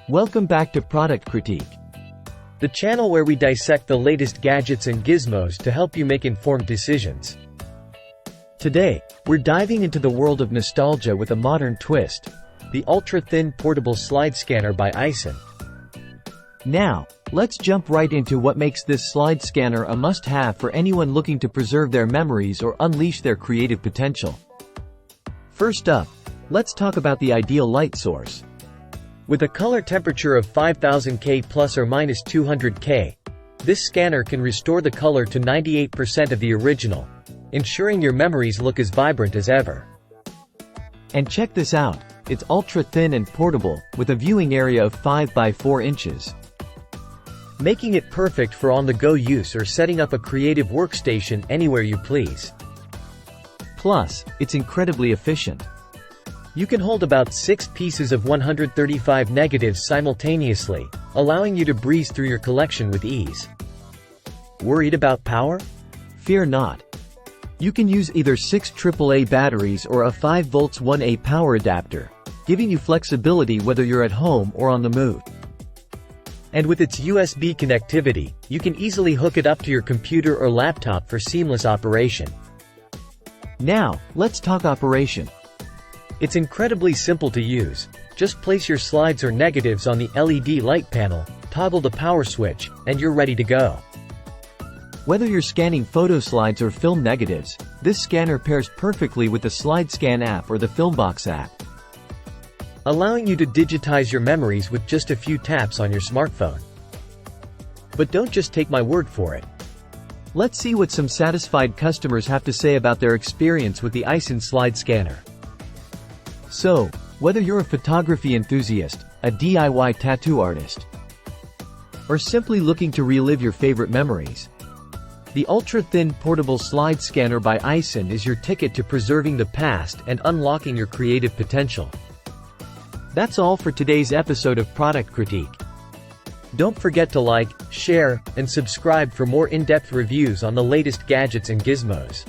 Welcome back to Product Critique, the channel where we dissect the latest gadgets and gizmos to help you make informed decisions. Today, we're diving into the world of nostalgia with a modern twist, the ultra-thin portable slide scanner by Eyesen. Now, let's jump right into what makes this slide scanner a must-have for anyone looking to preserve their memories or unleash their creative potential. First up, let's talk about the ideal light source. With a color temperature of 5000K plus or minus 200K, this scanner can restore the color to 98% of the original, ensuring your memories look as vibrant as ever. And check this out, it's ultra-thin and portable, with a viewing area of 5 by 4 inches. Making it perfect for on-the-go use or setting up a creative workstation anywhere you please. Plus, it's incredibly efficient. You can hold about 6 pieces of 135 negatives simultaneously, allowing you to breeze through your collection with ease. Worried about power? Fear not. You can use either 6 AAA batteries or a 5 volts 1A power adapter, giving you flexibility whether you're at home or on the move. And with its USB connectivity, you can easily hook it up to your computer or laptop for seamless operation. Now, let's talk operation. It's incredibly simple to use. Just place your slides or negatives on the LED light panel, toggle the power switch, and you're ready to go. Whether you're scanning photo slides or film negatives, this scanner pairs perfectly with the SlideScan app or the Filmbox app, allowing you to digitize your memories with just a few taps on your smartphone. But don't just take my word for it. Let's see what some satisfied customers have to say about their experience with the Eyesen slide scanner. So, whether you're a photography enthusiast, a DIY tattoo artist, or simply looking to relive your favorite memories, the ultra-thin portable slide scanner by Eyesen is your ticket to preserving the past and unlocking your creative potential. That's all for today's episode of Product Critique. Don't forget to like, share, and subscribe for more in-depth reviews on the latest gadgets and gizmos.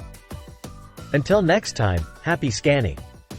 Until next time, happy scanning!